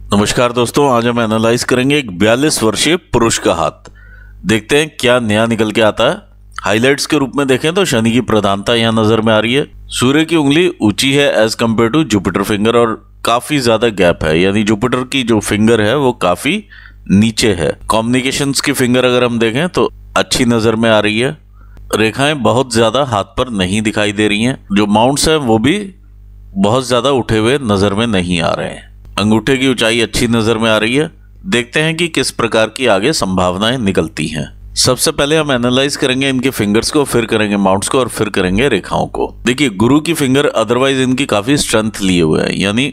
नमस्कार दोस्तों, आज हम एनालाइज करेंगे एक 42 वर्षीय पुरुष का हाथ। देखते हैं क्या नया निकल के आता है। हाइलाइट्स के रूप में देखें तो शनि की प्रधानता यहाँ नजर में आ रही है। सूर्य की उंगली ऊंची है as compare to Jupiter finger और काफी ज्यादा गैप है, यानी जुपिटर की जो फिंगर है वो काफी नीचे है। कॉम्युनिकेशंस की फिंगर अगर हम देखें तो अच्छी नजर में आ रही है। रेखाएं बहुत ज्यादा हाथ पर नहीं दिखाई दे रही हैं। जो माउंट्स है वो भी बहुत ज्यादा उठे हुए नजर में नहीं आ रहे हैं। अंगूठे की ऊंचाई अच्छी नजर में आ रही है। देखते हैं कि किस प्रकार की आगे संभावनाएं निकलती हैं। सबसे पहले हम एनालाइज करेंगे इनके फिंगर्स को, फिर करेंगे माउंट्स को और फिर करेंगे रेखाओं को। देखिए, गुरु की फिंगर अदरवाइज इनकी काफी स्ट्रेंथ लिए हुए है, यानी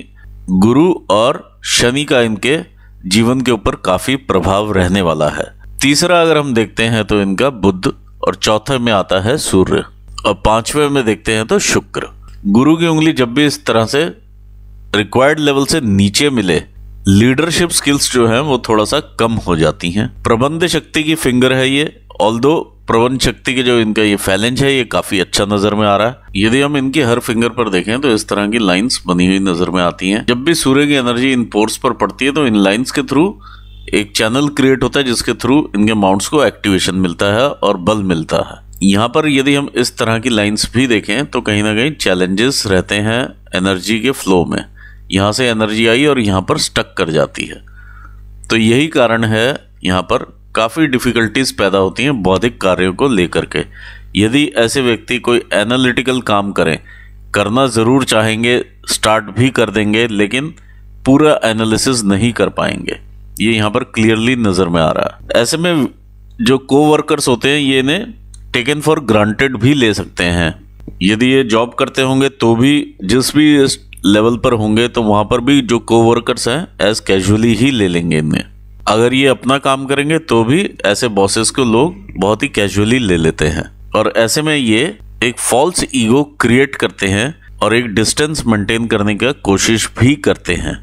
गुरु और शनि का इनके जीवन के ऊपर काफी प्रभाव रहने वाला है। तीसरा अगर हम देखते हैं तो इनका बुध, और चौथे में आता है सूर्य, और पांचवे में देखते हैं तो शुक्र। गुरु की उंगली जब भी इस तरह से रिक्वायर्ड लेवल से नीचे मिले, लीडरशिप स्किल्स जो हैं वो थोड़ा सा कम हो जाती हैं। प्रबंध शक्ति की फिंगर है ये, ऑल्दो प्रबंध शक्ति के जो इनका ये फैलेंज है ये काफी अच्छा नजर में आ रहा है। यदि हम इनकी हर फिंगर पर देखें तो इस तरह की लाइंस बनी हुई नजर में आती हैं। जब भी सूर्य की एनर्जी इन पोर्स पर पड़ती है तो इन लाइंस के थ्रू एक चैनल क्रिएट होता है जिसके थ्रू इनके माउंट्स को एक्टिवेशन मिलता है और बल मिलता है। यहाँ पर यदि हम इस तरह की लाइंस भी देखें तो कहीं ना कहीं चैलेंजेस रहते हैं एनर्जी के फ्लो में। यहाँ से एनर्जी आई और यहाँ पर स्टक कर जाती है, तो यही कारण है यहाँ पर काफ़ी डिफ़िकल्टीज पैदा होती हैं बौद्धिक कार्यों को लेकर के। यदि ऐसे व्यक्ति कोई एनालिटिकल काम करें, करना ज़रूर चाहेंगे, स्टार्ट भी कर देंगे, लेकिन पूरा एनालिसिस नहीं कर पाएंगे। ये यहाँ पर क्लियरली नज़र में आ रहा है। ऐसे में जो कोवर्कर्स होते हैं ये इन्हें टेकन फॉर ग्रांटेड भी ले सकते हैं। यदि ये जॉब करते होंगे तो भी, जिस भी लेवल पर होंगे तो वहां पर भी जो कोवर्कर्स हैं एज कैजुअली ही ले लेंगे इन्हें। अगर ये अपना काम करेंगे तो भी ऐसे बॉसेस को लोग बहुत ही कैजुअली ले लेते हैं, और ऐसे में ये एक फॉल्स ईगो क्रिएट करते हैं और एक डिस्टेंस मेंटेन करने का कोशिश भी करते हैं।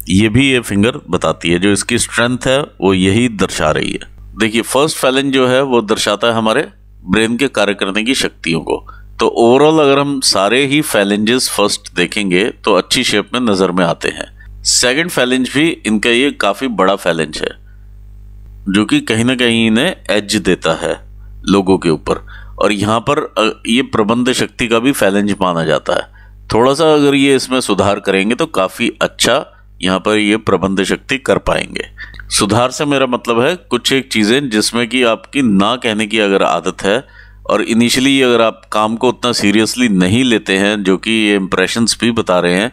ये भी ये फिंगर बताती है, जो इसकी स्ट्रेंथ है वो यही दर्शा रही है। देखिए, फर्स्ट फैलेंज जो है वो दर्शाता है हमारे ब्रेन के कार्य करने की शक्तियों को। तो ओवरऑल अगर हम सारे ही फैलेंजेस फर्स्ट देखेंगे तो अच्छी शेप में नजर में आते हैं। सेकंड फैलेंज भी इनका ये काफी बड़ा फैलेंज है, जो कि कहीं ना कहीं इन्हें एज देता है लोगों के ऊपर, और यहाँ पर ये प्रबंध शक्ति का भी फैलेंज माना जाता है। थोड़ा सा अगर ये इसमें सुधार करेंगे तो काफी अच्छा यहाँ पर ये प्रबंध शक्ति कर पाएंगे। सुधार से मेरा मतलब है कुछ एक चीजें जिसमें कि आपकी ना कहने की अगर आदत है, और इनिशियली अगर आप काम को उतना सीरियसली नहीं लेते हैं, जो कि ये इम्प्रेशंस भी बता रहे हैं,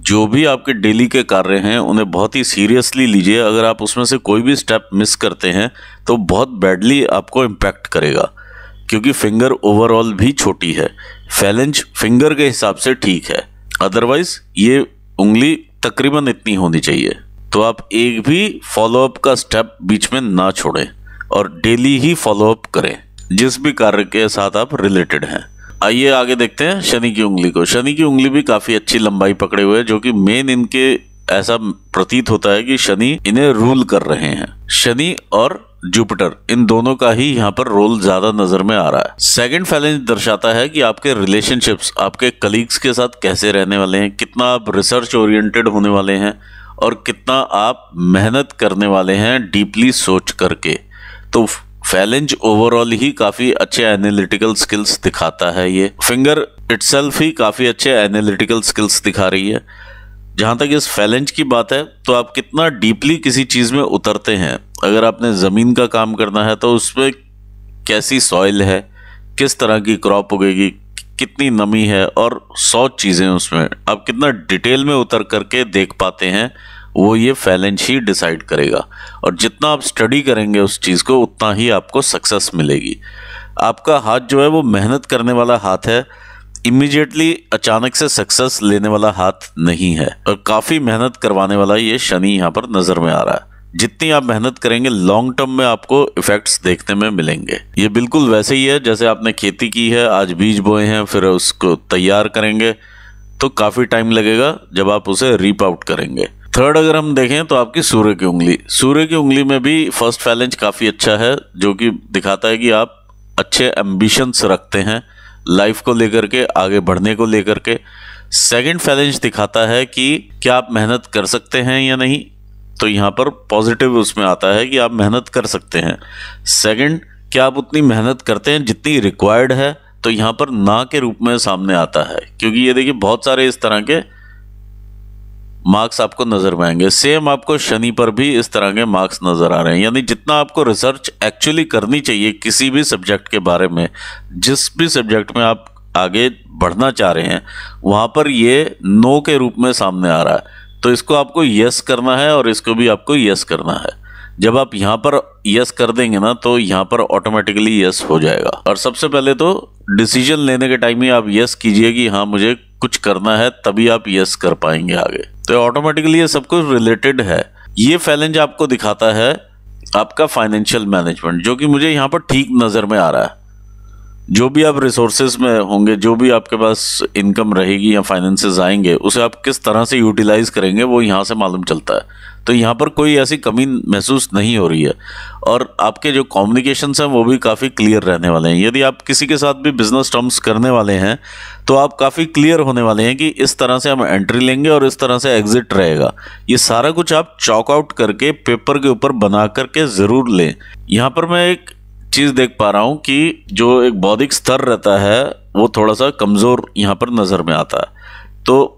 जो भी आपके डेली के कार्य हैं उन्हें बहुत ही सीरियसली लीजिए। अगर आप उसमें से कोई भी स्टेप मिस करते हैं तो बहुत बैडली आपको इम्पैक्ट करेगा, क्योंकि फिंगर ओवरऑल भी छोटी है। फैलेंज फिंगर के हिसाब से ठीक है, अदरवाइज ये उंगली तकरीबन इतनी होनी चाहिए। तो आप एक भी फॉलोअप का स्टेप बीच में ना छोड़ें और डेली ही फॉलोअप करें जिस भी कार्य के साथ आप रिलेटेड हैं। आइए आगे देखते हैं शनि की उंगली को। शनि की उंगली भी काफी अच्छी लंबाई पकड़े हुए है, जो कि मेन इनके ऐसा प्रतीत होता है कि शनि इन्हें रूल कर रहे हैं। शनि और जुपिटर इन दोनों का ही यहाँ पर रोल ज्यादा नजर में आ रहा है। सेकंड फैलेंज दर्शाता है कि आपके रिलेशनशिप्स आपके कलीग्स के साथ कैसे रहने वाले हैं, कितना आप रिसर्च ओरिएंटेड होने वाले हैं और कितना आप मेहनत करने वाले हैं डीपली सोच करके। तो फैलेंज ओवरऑल ही काफी अच्छे एनालिटिकल स्किल्स दिखाता है। ये फिंगर इटसेल्फ ही काफी अच्छे एनालिटिकल स्किल्स दिखा रही है। जहां तक इस फैलेंज की बात है तो आप कितना डीपली किसी चीज में उतरते हैं। अगर आपने जमीन का काम करना है तो उसमें कैसी सॉइल है, किस तरह की क्रॉप उगेगी, कितनी नमी है, और 100 चीजें उसमें आप कितना डिटेल में उतर करके देख पाते हैं, वो ये फैलेंज ही डिसाइड करेगा। और जितना आप स्टडी करेंगे उस चीज़ को उतना ही आपको सक्सेस मिलेगी। आपका हाथ जो है वो मेहनत करने वाला हाथ है, इमीडिएटली अचानक से सक्सेस लेने वाला हाथ नहीं है, और काफ़ी मेहनत करवाने वाला ये शनि यहाँ पर नज़र में आ रहा है। जितनी आप मेहनत करेंगे लॉन्ग टर्म में आपको इफेक्ट्स देखने में मिलेंगे। ये बिल्कुल वैसे ही है जैसे आपने खेती की है, आज बीज बोए हैं, फिर उसको तैयार करेंगे तो काफ़ी टाइम लगेगा जब आप उसे रीप आउट करेंगे। थर्ड अगर हम देखें तो आपकी सूर्य की उंगली। सूर्य की उंगली में भी फर्स्ट फैलेंज काफ़ी अच्छा है, जो कि दिखाता है कि आप अच्छे एम्बिशंस रखते हैं लाइफ को लेकर के, आगे बढ़ने को लेकर के। सेकंड फैलेंज दिखाता है कि क्या आप मेहनत कर सकते हैं या नहीं, तो यहाँ पर पॉजिटिव उसमें आता है कि आप मेहनत कर सकते हैं। सेकंड, क्या आप उतनी मेहनत करते हैं जितनी रिक्वायर्ड है, तो यहाँ पर ना के रूप में सामने आता है, क्योंकि ये देखिए बहुत सारे इस तरह के मार्क्स आपको नजर में आएंगे। सेम आपको शनि पर भी इस तरह के मार्क्स नजर आ रहे हैं, यानी जितना आपको रिसर्च एक्चुअली करनी चाहिए किसी भी सब्जेक्ट के बारे में, जिस भी सब्जेक्ट में आप आगे बढ़ना चाह रहे हैं, वहां पर ये नो के रूप में सामने आ रहा है। तो इसको आपको यस करना है और इसको भी आपको यस करना है। जब आप यहाँ पर यस कर देंगे ना, तो यहाँ पर ऑटोमेटिकली यस हो जाएगा। और सबसे पहले तो डिसीजन लेने के टाइम ही आप यस कीजिए कि हाँ मुझे कुछ करना है, तभी आप यस कर पाएंगे आगे। तो ऑटोमेटिकली ये सब कुछ रिलेटेड है। ये फैलेंज आपको दिखाता है आपका फाइनेंशियल मैनेजमेंट, जो कि मुझे यहाँ पर ठीक नज़र में आ रहा है। जो भी आप रिसोर्सेज में होंगे, जो भी आपके पास इनकम रहेगी या फाइनेंसेस आएंगे, उसे आप किस तरह से यूटिलाइज करेंगे वो यहाँ से मालूम चलता है। तो यहाँ पर कोई ऐसी कमी महसूस नहीं हो रही है और आपके जो कम्युनिकेशंस हैं वो भी काफ़ी क्लियर रहने वाले हैं। यदि आप किसी के साथ भी बिजनेस टर्म्स करने वाले हैं तो आप काफ़ी क्लियर होने वाले हैं कि इस तरह से हम एंट्री लेंगे और इस तरह से एग्जिट रहेगा। ये सारा कुछ आप चॉक आउट करके पेपर के ऊपर बना करके ज़रूर लें। यहाँ पर मैं एक चीज़ देख पा रहा हूँ कि जो एक बौद्धिक स्तर रहता है वो थोड़ा सा कमज़ोर यहाँ पर नज़र में आता है। तो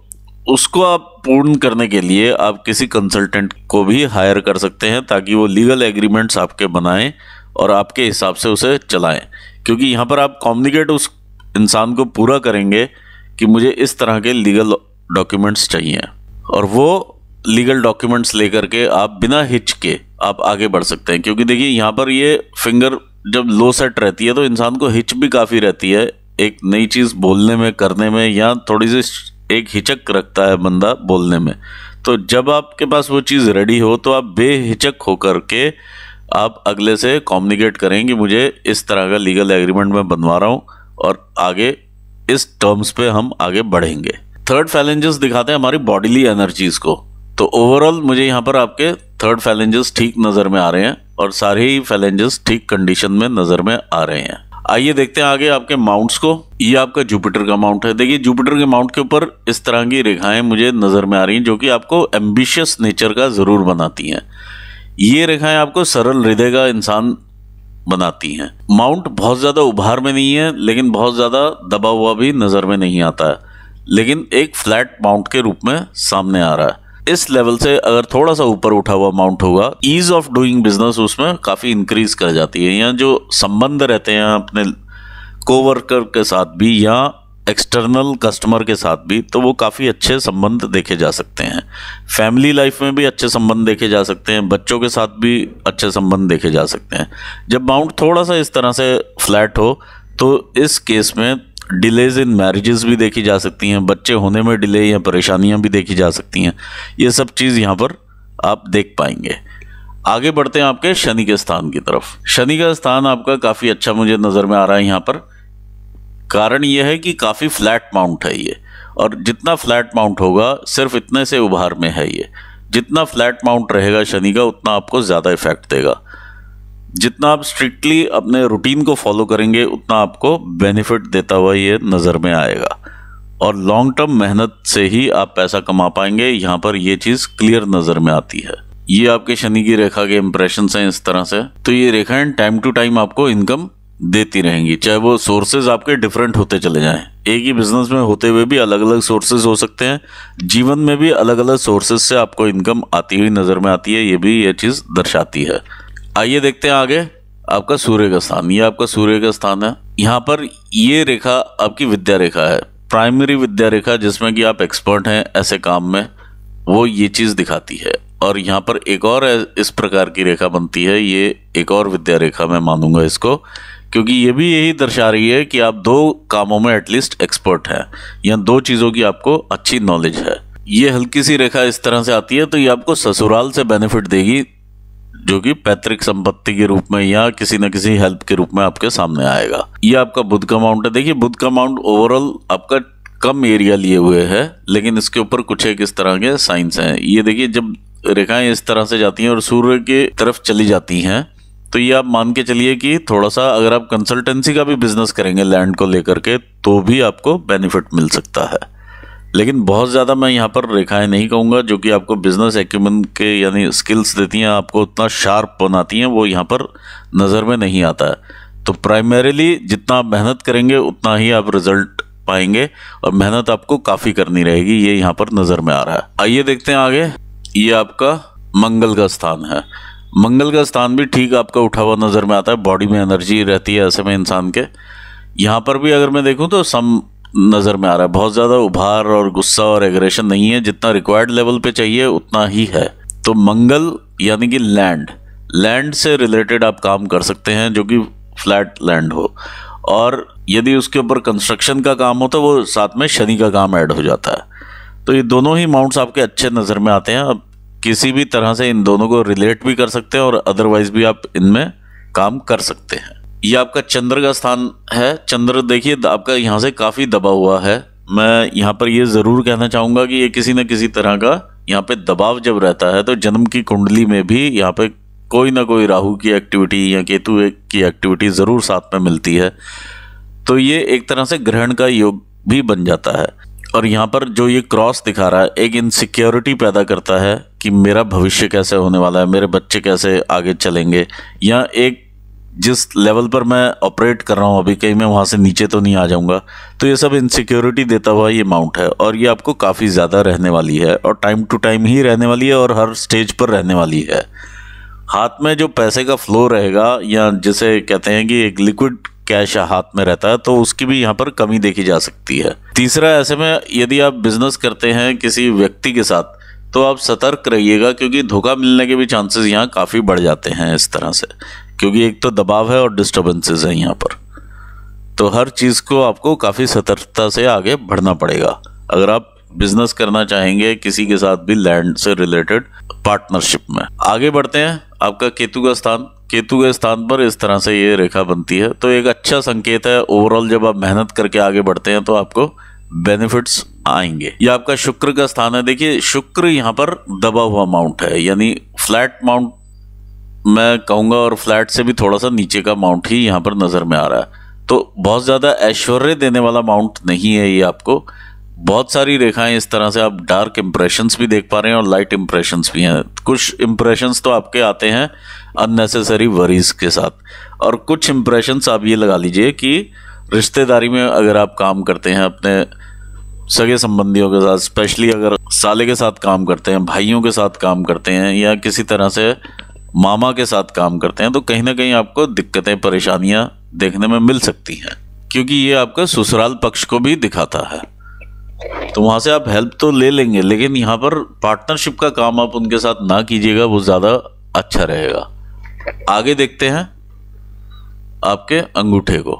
उसको आप पूर्ण करने के लिए आप किसी कंसल्टेंट को भी हायर कर सकते हैं, ताकि वो लीगल एग्रीमेंट्स आपके बनाएं और आपके हिसाब से उसे चलाएं। क्योंकि यहाँ पर आप कम्युनिकेट उस इंसान को पूरा करेंगे कि मुझे इस तरह के लीगल डॉक्यूमेंट्स चाहिए, और वो लीगल डॉक्यूमेंट्स लेकर के आप बिना हिच के आप आगे बढ़ सकते हैं। क्योंकि देखिए यहाँ पर ये फिंगर जब लो सेट रहती है तो इंसान को हिच भी काफ़ी रहती है, एक नई चीज़ बोलने में, करने में, या थोड़ी सी एक हिचक रखता है बंदा बोलने में। तो जब आपके पास वो चीज़ रेडी हो तो आप बेहिचक होकर के आप अगले से कम्युनिकेट करें कि मुझे इस तरह का लीगल एग्रीमेंट मैं बनवा रहा हूँ और आगे इस टर्म्स पे हम आगे बढ़ेंगे। थर्ड फैलेंजेस दिखाते हैं हमारी बॉडीली एनर्जीज को। तो ओवरऑल मुझे यहाँ पर आपके थर्ड फैलेंजेस ठीक नज़र में आ रहे हैं और सारे ही फैलेंजेस ठीक कंडीशन में नज़र में आ रहे हैं। आइए देखते हैं आगे आपके माउंट्स को। ये आपका जुपिटर का माउंट है। देखिए जुपिटर के माउंट के ऊपर इस तरह की रेखाएं मुझे नज़र में आ रही हैं, जो कि आपको एम्बिशियस नेचर का ज़रूर बनाती हैं। ये रेखाएं आपको सरल हृदय का इंसान बनाती हैं। माउंट बहुत ज़्यादा उभार में नहीं है, लेकिन बहुत ज़्यादा दबा हुआ भी नज़र में नहीं आता है, लेकिन एक फ्लैट माउंट के रूप में सामने आ रहा है। इस लेवल से अगर थोड़ा सा ऊपर उठा हुआ माउंट होगा, ईज ऑफ डूइंग बिजनेस उसमें काफ़ी इंक्रीज कर जाती है। या जो संबंध रहते हैं अपने कोवर्कर के साथ भी या एक्सटर्नल कस्टमर के साथ भी, तो वो काफ़ी अच्छे संबंध देखे जा सकते हैं। फैमिली लाइफ में भी अच्छे संबंध देखे जा सकते हैं, बच्चों के साथ भी अच्छे संबंध देखे जा सकते हैं। जब माउंट थोड़ा सा इस तरह से फ्लैट हो तो इस केस में डिलेज इन मैरिजेस भी देखी जा सकती हैं, बच्चे होने में डिले या परेशानियां भी देखी जा सकती हैं। ये सब चीज़ यहाँ पर आप देख पाएंगे। आगे बढ़ते हैं आपके शनि के स्थान की तरफ। शनि का स्थान आपका काफ़ी अच्छा मुझे नज़र में आ रहा है यहाँ पर। कारण यह है कि काफ़ी फ्लैट माउंट है ये, और जितना फ्लैट माउंट होगा सिर्फ इतने से उभार में है ये। जितना फ्लैट माउंट रहेगा शनि का, उतना आपको ज़्यादा इफेक्ट देगा। जितना आप स्ट्रिक्टली अपने रूटीन को फॉलो करेंगे, उतना आपको बेनिफिट देता हुआ ये नज़र में आएगा, और लॉन्ग टर्म मेहनत से ही आप पैसा कमा पाएंगे। यहाँ पर ये चीज़ क्लियर नज़र में आती है। ये आपके शनि की रेखा के इंप्रेशंस हैं इस तरह से। तो ये रेखाएं टाइम टू टाइम आपको इनकम देती रहेंगी, चाहे वो सोर्सेज आपके डिफरेंट होते चले जाएं। एक ही बिजनेस में होते हुए भी अलग अलग सोर्सेज हो सकते हैं, जीवन में भी अलग अलग सोर्सेज से आपको इनकम आती हुई नज़र में आती है। ये भी ये चीज़ दर्शाती है। आइए देखते हैं आगे आपका सूर्य का स्थान। ये आपका सूर्य का स्थान है। यहाँ पर ये रेखा आपकी विद्या रेखा है, प्राइमरी विद्या रेखा, जिसमें कि आप एक्सपर्ट हैं ऐसे काम में, वो ये चीज़ दिखाती है। और यहाँ पर एक और इस प्रकार की रेखा बनती है, ये एक और विद्या रेखा मैं मानूंगा इसको, क्योंकि ये भी यही दर्शा रही है कि आप दो कामों में एटलीस्ट एक्सपर्ट हैं, या दो चीज़ों की आपको अच्छी नॉलेज है। ये हल्की सी रेखा इस तरह से आती है, तो ये आपको ससुराल से बेनिफिट देगी, जो कि पैतृक संपत्ति के रूप में या किसी न किसी हेल्प के रूप में आपके सामने आएगा। ये आपका बुध का माउंट है। देखिए बुध का माउंट ओवरऑल आपका कम एरिया लिए हुए है, लेकिन इसके ऊपर कुछ एक इस तरह के साइंस हैं। ये देखिए जब रेखाएं इस तरह से जाती हैं और सूर्य के तरफ चली जाती हैं, तो ये आप मान के चलिए कि थोड़ा सा अगर आप कंसल्टेंसी का भी बिजनेस करेंगे लैंड को लेकर के, तो भी आपको बेनिफिट मिल सकता है। लेकिन बहुत ज़्यादा मैं यहाँ पर रेखाएं नहीं कहूँगा, जो कि आपको बिजनेस एक्यूमेन के यानी स्किल्स देती हैं, आपको उतना शार्प बनाती हैं, वो यहाँ पर नज़र में नहीं आता है। तो प्राइमरीली जितना आप मेहनत करेंगे उतना ही आप रिजल्ट पाएंगे, और मेहनत आपको काफ़ी करनी रहेगी, ये यहाँ पर नज़र में आ रहा है। आइए देखते हैं आगे। ये आपका मंगल का स्थान है। मंगल का स्थान भी ठीक आपका उठा हुआ नज़र में आता है, बॉडी में एनर्जी रहती है ऐसे में इंसान के। यहाँ पर भी अगर मैं देखूँ तो सम नज़र में आ रहा है, बहुत ज़्यादा उभार और गुस्सा और एग्रेशन नहीं है, जितना रिक्वायर्ड लेवल पे चाहिए उतना ही है। तो मंगल यानी कि लैंड से रिलेटेड आप काम कर सकते हैं, जो कि फ्लैट लैंड हो, और यदि उसके ऊपर कंस्ट्रक्शन का काम हो तो वो साथ में शनि का काम ऐड हो जाता है। तो ये दोनों ही माउंट्स आपके अच्छे नज़र में आते हैं। अब किसी भी तरह से इन दोनों को रिलेट भी कर सकते हैं, और अदरवाइज भी आप इनमें काम कर सकते हैं। ये आपका चंद्र का स्थान है। चंद्र देखिए आपका यहाँ से काफ़ी दबा हुआ है। मैं यहाँ पर ये ज़रूर कहना चाहूँगा कि ये किसी न किसी तरह का यहाँ पे दबाव जब रहता है तो जन्म की कुंडली में भी यहाँ पे कोई ना कोई राहु की एक्टिविटी या केतु की एक्टिविटी ज़रूर साथ में मिलती है। तो ये एक तरह से ग्रहण का योग भी बन जाता है। और यहाँ पर जो ये क्रॉस दिखा रहा है, एक इनसिक्योरिटी पैदा करता है कि मेरा भविष्य कैसे होने वाला है, मेरे बच्चे कैसे आगे चलेंगे, या एक जिस लेवल पर मैं ऑपरेट कर रहा हूँ अभी, कहीं मैं वहाँ से नीचे तो नहीं आ जाऊँगा। तो ये सब इनसिक्योरिटी देता हुआ ये माउंट है, और ये आपको काफ़ी ज़्यादा रहने वाली है, और टाइम टू टाइम ही रहने वाली है, और हर स्टेज पर रहने वाली है। हाथ में जो पैसे का फ्लो रहेगा, या जिसे कहते हैं कि एक लिक्विड कैश हाथ में रहता है, तो उसकी भी यहाँ पर कमी देखी जा सकती है। तीसरा, ऐसे में यदि आप बिजनेस करते हैं किसी व्यक्ति के साथ तो आप सतर्क रहिएगा, क्योंकि धोखा मिलने के भी चांसेस यहाँ काफ़ी बढ़ जाते हैं इस तरह से, क्योंकि एक तो दबाव है और डिस्टर्बेंसेस हैं यहाँ पर। तो हर चीज़ को आपको काफ़ी सतर्कता से आगे बढ़ना पड़ेगा अगर आप बिजनेस करना चाहेंगे किसी के साथ भी लैंड से रिलेटेड पार्टनरशिप में। आगे बढ़ते हैं। आपका केतु का स्थान, केतु के स्थान पर इस तरह से ये रेखा बनती है, तो एक अच्छा संकेत है। ओवरऑल जब आप मेहनत करके आगे बढ़ते हैं तो आपको बेनिफिट्स आएंगे। ये आपका शुक्र का स्थान है। देखिए शुक्र यहाँ पर दबा हुआ माउंट है, यानी फ्लैट माउंट मैं कहूँगा, और फ्लैट से भी थोड़ा सा नीचे का माउंट ही यहाँ पर नज़र में आ रहा है। तो बहुत ज़्यादा ऐश्वर्य देने वाला माउंट नहीं है ये आपको। बहुत सारी रेखाएं इस तरह से आप डार्क इंप्रेशंस भी देख पा रहे हैं और लाइट इंप्रेशंस भी हैं। कुछ इंप्रेशंस तो आपके आते हैं अननेसेसरी वरीज के साथ, और कुछ इंप्रेशंस आप ये लगा लीजिए कि रिश्तेदारी में अगर आप काम करते हैं अपने सगे संबंधियों के साथ, स्पेशली अगर साले के साथ काम करते हैं, भाइयों के साथ काम करते हैं, या किसी तरह से मामा के साथ काम करते हैं, तो कहीं ना कहीं आपको दिक्कतें परेशानियां देखने में मिल सकती हैं, क्योंकि ये आपका ससुराल पक्ष को भी दिखाता है। तो वहाँ से आप हेल्प तो ले लेंगे, लेकिन यहाँ पर पार्टनरशिप का काम आप उनके साथ ना कीजिएगा, वो ज़्यादा अच्छा रहेगा। आगे देखते हैं आपके अंगूठे को।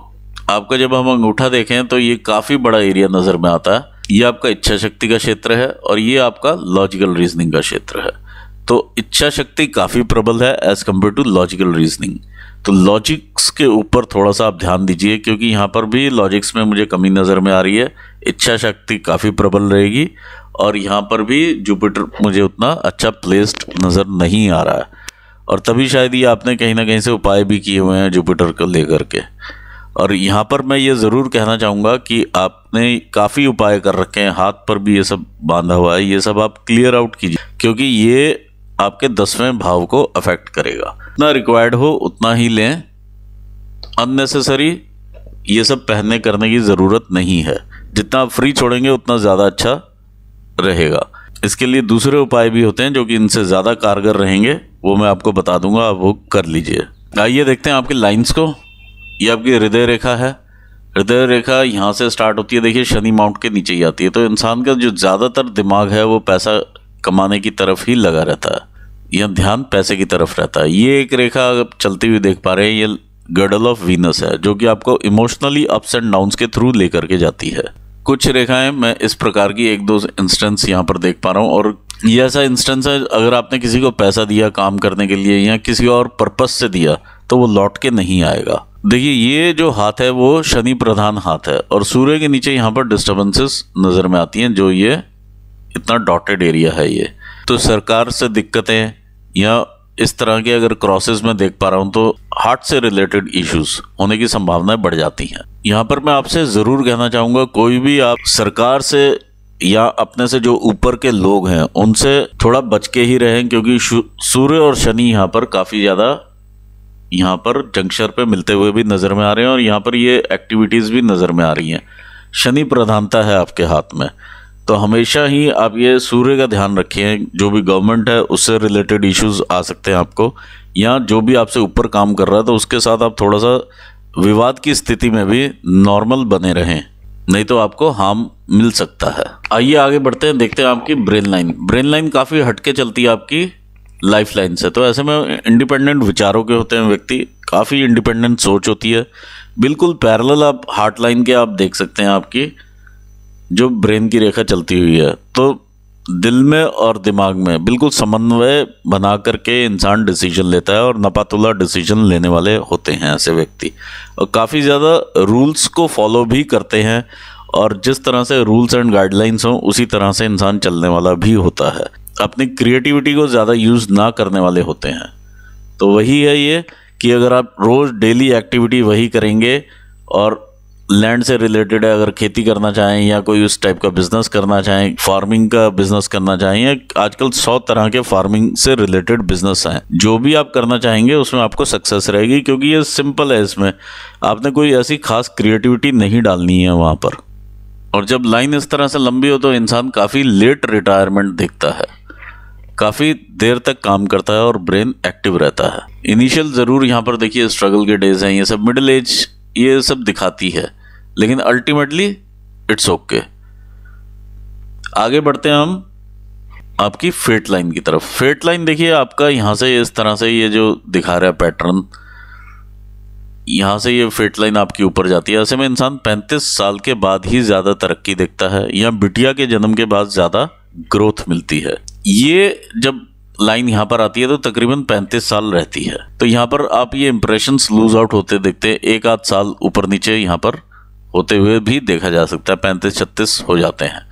आपका जब हम अंगूठा देखें तो ये काफ़ी बड़ा एरिया नज़र में आता है। ये आपका इच्छा शक्ति का क्षेत्र है, और ये आपका लॉजिकल रीजनिंग का क्षेत्र है। तो इच्छा शक्ति काफ़ी प्रबल है as compare to logical reasoning. तो लॉजिक्स के ऊपर थोड़ा सा आप ध्यान दीजिए, क्योंकि यहाँ पर भी लॉजिक्स में मुझे कमी नज़र में आ रही है। इच्छा शक्ति काफ़ी प्रबल रहेगी, और यहाँ पर भी जुपिटर मुझे उतना अच्छा प्लेस्ड नज़र नहीं आ रहा है, और तभी शायद ये आपने कहीं ना कहीं से उपाय भी किए हुए हैं जुपिटर को लेकर के। और यहाँ पर मैं ये ज़रूर कहना चाहूँगा कि आपने काफ़ी उपाय कर रखे हैं, हाथ पर भी ये सब बांधा हुआ है, ये सब आप क्लियर आउट कीजिए, क्योंकि ये आपके 10वें भाव को अफेक्ट करेगा। जितना रिक्वायर्ड हो उतना ही लें, अननेसेसरी ये सब पहनने करने की ज़रूरत नहीं है। जितना आप फ्री छोड़ेंगे उतना ज़्यादा अच्छा रहेगा। इसके लिए दूसरे उपाय भी होते हैं जो कि इनसे ज़्यादा कारगर रहेंगे, वो मैं आपको बता दूंगा, आप वो कर लीजिए। आइए देखते हैं आपकी लाइंस को। ये आपकी हृदय रेखा है। हृदय रेखा यहाँ से स्टार्ट होती है, देखिए शनि माउंट के नीचे ही आती है। तो इंसान का जो ज़्यादातर दिमाग है वो पैसा कमाने की तरफ ही लगा रहता है, यह ध्यान पैसे की तरफ रहता है। ये एक रेखा आप चलती हुई देख पा रहे हैं, ये गर्डल ऑफ वीनस है, जो कि आपको इमोशनली अप्स एंड डाउन्स के थ्रू लेकर के जाती है। कुछ रेखाएं मैं इस प्रकार की एक दो इंस्टेंस यहाँ पर देख पा रहा हूँ, और ये ऐसा इंस्टेंस है अगर आपने किसी को पैसा दिया काम करने के लिए या किसी और पर्पस से दिया तो वो लौट के नहीं आएगा। देखिए ये जो हाथ है वो शनि प्रधान हाथ है, और सूर्य के नीचे यहाँ पर डिस्टर्बेंसेस नज़र में आती हैं, जो ये इतना डॉटेड एरिया है ये। तो सरकार से दिक्कतें या इस तरह के अगर क्रॉसेस में देख पा रहा हूँ तो हार्ट से रिलेटेड इश्यूज होने की संभावनाएं बढ़ जाती हैं। यहाँ पर मैं आपसे ज़रूर कहना चाहूँगा, कोई भी आप सरकार से या अपने से जो ऊपर के लोग हैं उनसे थोड़ा बच के ही रहें, क्योंकि सूर्य और शनि यहाँ पर काफ़ी ज़्यादा यहाँ पर जंक्शन पे मिलते हुए भी नज़र में आ रहे हैं और यहाँ पर ये एक्टिविटीज़ भी नज़र में आ रही हैं। शनि प्रधानता है आपके हाथ में, तो हमेशा ही आप ये सूर्य का ध्यान रखें। जो भी गवर्नमेंट है उससे रिलेटेड इश्यूज आ सकते हैं आपको, या जो भी आपसे ऊपर काम कर रहा है तो उसके साथ आप थोड़ा सा विवाद की स्थिति में भी नॉर्मल बने रहें, नहीं तो आपको हार्म मिल सकता है। आइए आगे बढ़ते हैं, देखते हैं आपकी ब्रेन लाइन। ब्रेन लाइन काफ़ी हटके चलती है आपकी लाइफ लाइन से, तो ऐसे में इंडिपेंडेंट विचारों के होते हैं व्यक्ति, काफ़ी इंडिपेंडेंट सोच होती है। बिल्कुल पैरेलल आप हार्ट लाइन के आप देख सकते हैं आपकी जो ब्रेन की रेखा चलती हुई है, तो दिल में और दिमाग में बिल्कुल समन्वय बना करके इंसान डिसीजन लेता है और नपातुला डिसीजन लेने वाले होते हैं ऐसे व्यक्ति, और काफ़ी ज़्यादा रूल्स को फॉलो भी करते हैं, और जिस तरह से रूल्स एंड गाइडलाइंस हों उसी तरह से इंसान चलने वाला भी होता है। अपनी क्रिएटिविटी को ज़्यादा यूज़ ना करने वाले होते हैं। तो वही है ये कि अगर आप रोज़ डेली एक्टिविटी वही करेंगे और लैंड से रिलेटेड है, अगर खेती करना चाहें या कोई उस टाइप का बिजनेस करना चाहें, फार्मिंग का बिजनेस करना चाहें, या आजकल 100 तरह के फार्मिंग से रिलेटेड बिजनेस हैं, जो भी आप करना चाहेंगे उसमें आपको सक्सेस रहेगी, क्योंकि ये सिंपल है। इसमें आपने कोई ऐसी खास क्रिएटिविटी नहीं डालनी है वहाँ पर। और जब लाइन इस तरह से लंबी हो तो इंसान काफ़ी लेट रिटायरमेंट देखता है, काफ़ी देर तक काम करता है और ब्रेन एक्टिव रहता है। इनिशियल ज़रूर यहाँ पर देखिए स्ट्रगल के डेज हैं, ये सब मिडिल एज ये सब दिखाती है, लेकिन अल्टीमेटली इट्स ओके। आगे बढ़ते हैं हम आपकी फेट लाइन की तरफ। फेट लाइन देखिए आपका यहाँ से इस तरह से ये जो दिखा रहा है पैटर्न, यहाँ से ये फेट लाइन आपकी ऊपर जाती है। ऐसे में इंसान 35 साल के बाद ही ज़्यादा तरक्की देखता है, या बिटिया के जन्म के बाद ज़्यादा ग्रोथ मिलती है। ये जब लाइन यहाँ पर आती है तो तकरीबन 35 साल रहती है, तो यहाँ पर आप ये इंप्रेशंस लूज आउट होते देखते हैं। एक आध साल ऊपर नीचे यहाँ पर होते हुए भी देखा जा सकता है, 35-36 हो जाते हैं।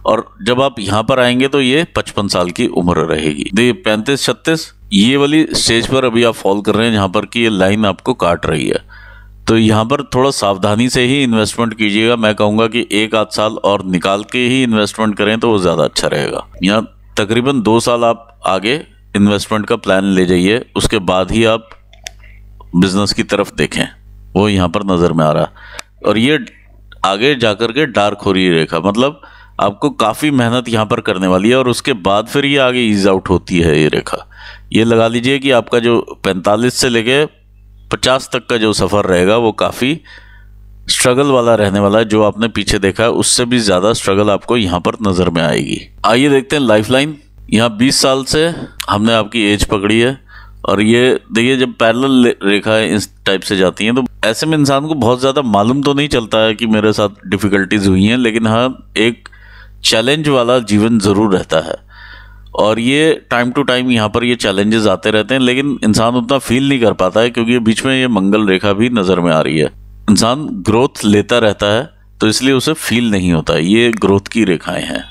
और जब आप यहाँ पर आएंगे तो ये 55 साल की उम्र रहेगी। देखिए 35-36 ये वाली स्टेज पर अभी आप फॉल कर रहे हैं, जहाँ पर कि ये लाइन आपको काट रही है। तो यहाँ पर थोड़ा सावधानी से ही इन्वेस्टमेंट कीजिएगा। मैं कहूँगा कि एक आध साल और निकाल के ही इन्वेस्टमेंट करें तो वो ज़्यादा अच्छा रहेगा। यहाँ तकरीबन 2 साल आप आगे इन्वेस्टमेंट का प्लान ले जाइए, उसके बाद ही आप बिजनेस की तरफ देखें, वो यहाँ पर नज़र में आ रहा है। और ये आगे जाकर के डार्क हो रही है रेखा, मतलब आपको काफ़ी मेहनत यहाँ पर करने वाली है, और उसके बाद फिर ये आगे ईज आउट होती है ये रेखा। ये लगा लीजिए कि आपका जो 45 से लेके 50 तक का जो सफ़र रहेगा वो काफ़ी स्ट्रगल वाला रहने वाला है। जो आपने पीछे देखा है उससे भी ज़्यादा स्ट्रगल आपको यहाँ पर नज़र में आएगी। आइए देखते हैं लाइफ लाइन। यहाँ 20 साल से हमने आपकी एज पकड़ी है, और ये देखिए जब पैरेलल रेखाएं इस टाइप से जाती हैं तो ऐसे में इंसान को बहुत ज़्यादा मालूम तो नहीं चलता है कि मेरे साथ डिफ़िकल्टीज हुई हैं, लेकिन हाँ एक चैलेंज वाला जीवन ज़रूर रहता है। और ये टाइम टू टाइम यहाँ पर ये चैलेंजेस आते रहते हैं, लेकिन इंसान उतना फील नहीं कर पाता है, क्योंकि बीच में ये मंगल रेखा भी नज़र में आ रही है। इंसान ग्रोथ लेता रहता है तो इसलिए उसे फील नहीं होता। ये ग्रोथ की रेखाएं हैं।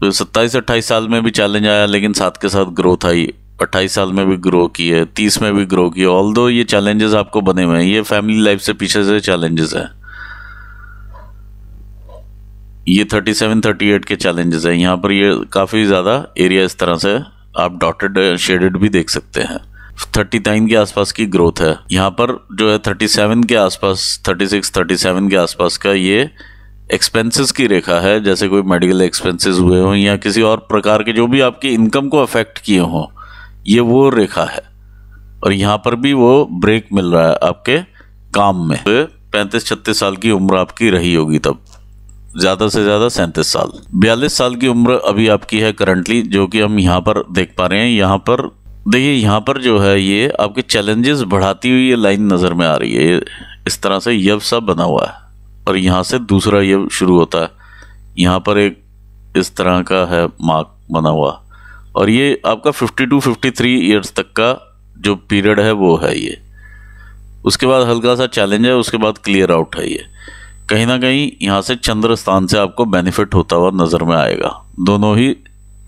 तो 27-28 साल में भी चैलेंज आया, लेकिन साथ के साथ ग्रोथ आई। 28 साल में भी ग्रो की है, 30 में भी ग्रो की है। ऑल्दो ये चैलेंजेस आपको बने हुए हैं, ये फैमिली लाइफ से पीछे से चैलेंजेस हैं। ये 37-38 के चैलेंजेस हैं। यहाँ पर ये काफ़ी ज़्यादा एरिया इस तरह से आप डॉटेड शेडेड भी देख सकते हैं। 39 के आसपास की ग्रोथ है। यहाँ पर जो है 37 के आसपास, 36-37 के आसपास का ये एक्सपेंसेस की रेखा है। जैसे कोई मेडिकल एक्सपेंसेस हुए हों या किसी और प्रकार के जो भी आपकी इनकम को अफेक्ट किए हों, ये वो रेखा है। और यहाँ पर भी वो ब्रेक मिल रहा है आपके काम में। तो 35-36 साल की उम्र आपकी रही होगी तब, ज़्यादा से ज़्यादा 37 साल। 42 साल की उम्र अभी आपकी है करंटली, जो कि हम यहाँ पर देख पा रहे हैं। यहाँ पर देखिए, यहाँ पर जो है ये आपके चैलेंजेस बढ़ाती हुई ये लाइन नज़र में आ रही है। ये इस तरह से यव सा बना हुआ है, और यहाँ से दूसरा यव शुरू होता है। यहाँ पर एक इस तरह का है मार्क बना हुआ, और ये आपका 52-53 ईयर्स तक का जो पीरियड है वो है ये। उसके बाद हल्का सा चैलेंज है, उसके बाद क्लियर आउट है ये। कहीं ना कहीं यहाँ से चंद्र स्थान से आपको बेनिफिट होता हुआ नज़र में आएगा। दोनों ही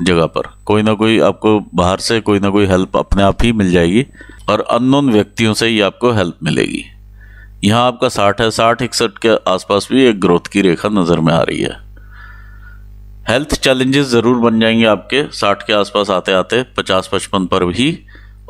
जगह पर कोई ना कोई आपको बाहर से कोई ना कोई हेल्प अपने आप ही मिल जाएगी, और अननोन व्यक्तियों से ही आपको हेल्प मिलेगी। यहाँ आपका 60 है, 60-61 के आसपास भी एक ग्रोथ की रेखा नज़र में आ रही है। हेल्थ चैलेंजेस ज़रूर बन जाएंगे आपके 60 के आसपास आते आते 50-55 पर भी,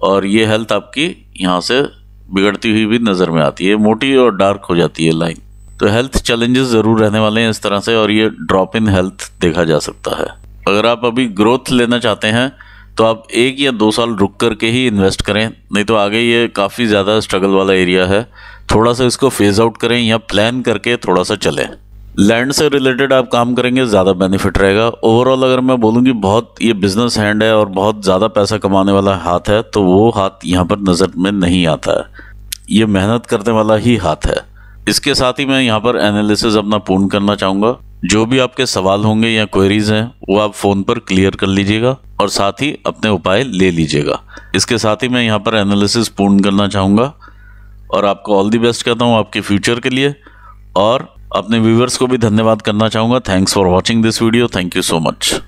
और ये हेल्थ आपकी यहाँ से बिगड़ती हुई भी नज़र में आती है, मोटी और डार्क हो जाती है लाइन। तो हेल्थ चैलेंजेस ज़रूर रहने वाले हैं इस तरह से, और ये ड्रॉप इन हेल्थ देखा जा सकता है। अगर आप अभी ग्रोथ लेना चाहते हैं तो आप 1 या 2 साल रुक करके ही इन्वेस्ट करें, नहीं तो आगे ये काफ़ी ज़्यादा स्ट्रगल वाला एरिया है। थोड़ा सा इसको फेज आउट करें या प्लान करके थोड़ा सा चलें। लैंड से रिलेटेड आप काम करेंगे, ज़्यादा बेनिफिट रहेगा। ओवरऑल अगर मैं बोलूँगी बहुत ये बिजनेस हैंड है और बहुत ज़्यादा पैसा कमाने वाला हाथ है, तो वो हाथ यहाँ पर नज़र में नहीं आता है। ये मेहनत करने वाला ही हाथ है। इसके साथ ही मैं यहाँ पर एनालिसिस अपना पूर्ण करना चाहूँगा। जो भी आपके सवाल होंगे या क्वेरीज हैं वो आप फ़ोन पर क्लियर कर लीजिएगा और साथ ही अपने उपाय ले लीजिएगा। इसके साथ ही मैं यहाँ पर एनालिसिस पूर्ण करना चाहूँगा और आपको ऑल दी बेस्ट कहता हूँ आपके फ्यूचर के लिए, और अपने व्यूवर्स को भी धन्यवाद करना चाहूँगा। Thanks for watching this video. Thank you so much.